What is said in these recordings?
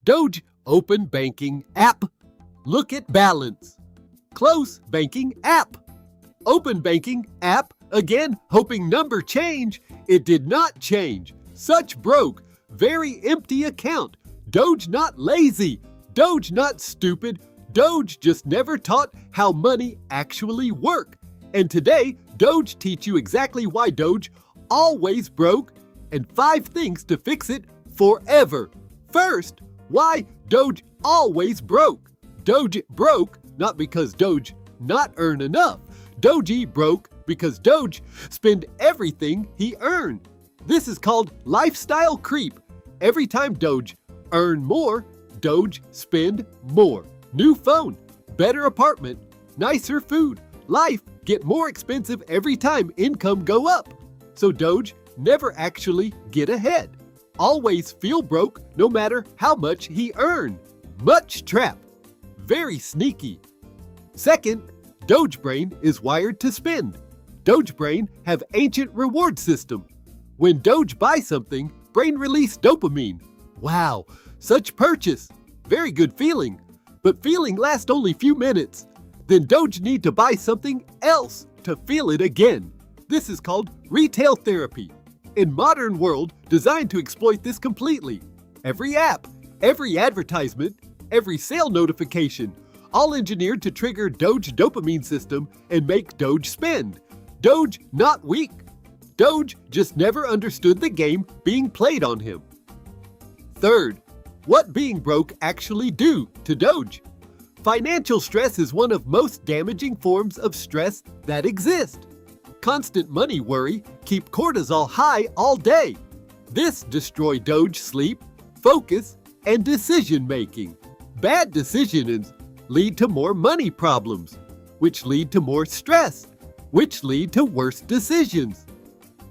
Doge Open Banking app. Look at balance. Close Banking app. Open Banking app. Again, hoping number change. It did not change. Such broke. Very empty account. Doge not lazy. Doge not stupid. Doge just never taught how money actually work. And today, Doge teach you exactly why Doge always broke and 5 things to fix it forever. First, why Doge always broke. Doge broke not because Doge not earn enough. Doge broke because Doge spend everything he earned. This is called lifestyle creep. Every time Doge earn more, Doge spend more. New phone, better apartment, nicer food. Life get more expensive every time income go up. So Doge never actually get ahead. Always feel broke no matter how much he earn. Much trap. Very sneaky. Second, Doge brain is wired to spend. Doge brain have ancient reward system. When Doge buy something, brain release dopamine. Wow, such purchase. Very good feeling. But feeling lasts only few minutes. Then Doge need to buy something else to feel it again. This is called retail therapy. In modern world, designed to exploit this completely. Every app, every advertisement, every sale notification, all engineered to trigger Doge dopamine system and make Doge spend. Doge not weak. Doge just never understood the game being played on him. Third, what being broke actually do to Doge? Financial stress is one of most damaging forms of stress that exist. Constant money worry keep cortisol high all day. This destroy Doge sleep, focus, and decision making. Bad decisions lead to more money problems, which lead to more stress, which lead to worse decisions.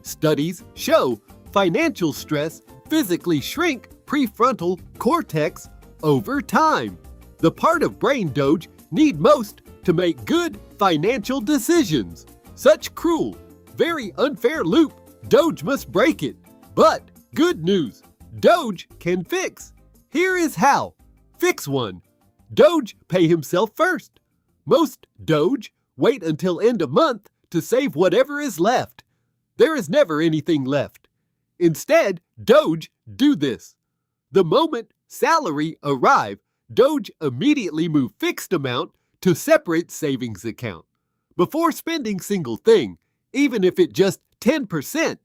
Studies show financial stress physically shrink prefrontal cortex over time. The part of brain Doge need most to make good financial decisions. Such cruel, very unfair loop, Doge must break it. But good news, Doge can fix. Here is how. Fix 1. Doge pay himself first. Most Doge wait until end of month to save whatever is left. There is never anything left. Instead, Doge do this. The moment salary arrive, Doge immediately move fixed amount to separate savings account. Before spending single thing, even if it just 10%,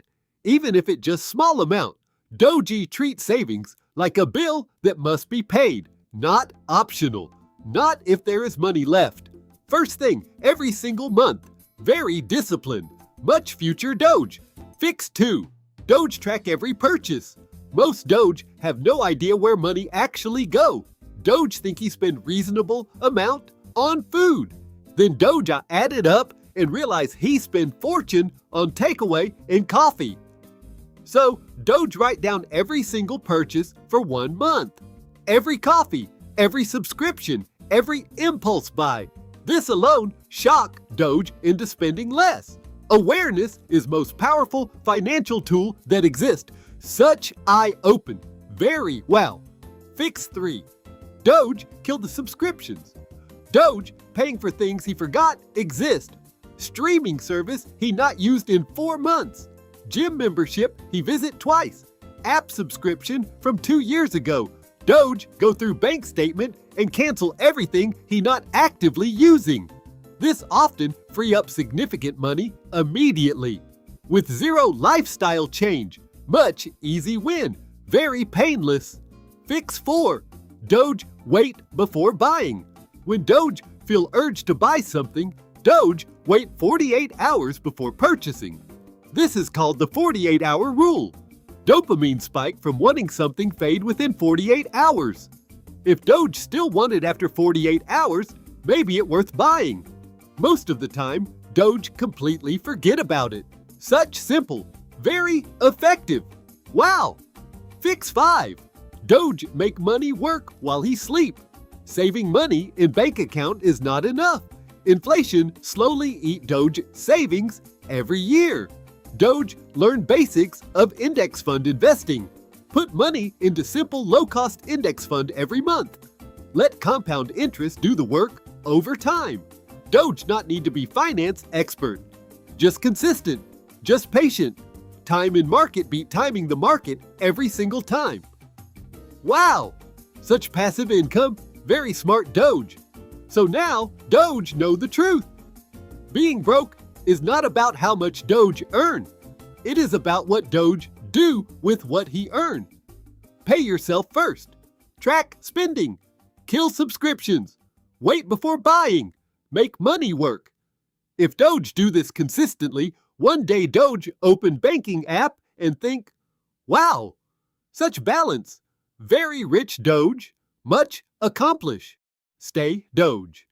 even if it just small amount, Doge treat savings like a bill that must be paid, not optional, not if there is money left. First thing, every single month, very disciplined, much future Doge. Fix 2, Doge track every purchase. Most Doge have no idea where money actually go. Doge think he spend reasonable amount on food. Then Doge add it up and realize he spend fortune on takeaway and coffee. So Doge write down every single purchase for 1 month. Every coffee, every subscription, every impulse buy. This alone shock Doge into spending less. Awareness is most powerful financial tool that exists. Such eye-open. Very well. Fix 3. Doge killed the subscriptions. Doge paying for things he forgot exist. Streaming service he not used in 4 months. Gym membership he visit twice. App subscription from 2 years ago. Doge go through bank statement and cancel everything he not actively using. This often free up significant money immediately. With zero lifestyle change. Much easy win. Very painless. Fix 4. Doge wait before buying. When Doge feel urged to buy something, Doge wait 48 hours before purchasing. This is called the 48-hour rule. Dopamine spike from wanting something fade within 48 hours. If Doge still want it after 48 hours, maybe it worth buying. Most of the time, Doge completely forget about it. Such simple, very effective. Wow! Fix 5. Doge make money work while he sleep. Saving money in bank account is not enough. Inflation slowly eat Doge savings every year. Doge learn basics of index fund investing. Put money into simple low-cost index fund every month. Let compound interest do the work over time. Doge not need to be finance expert. Just consistent, just patient. Time in market beat timing the market every single time. Wow! Such passive income, very smart Doge. So now, Doge know the truth. Being broke is not about how much Doge earn. It is about what Doge do with what he earn. Pay yourself first. Track spending. Kill subscriptions. Wait before buying. Make money work. If Doge do this consistently, one day Doge open banking app and think, wow, such balance. Very rich Doge, much accomplish. Stay Doge.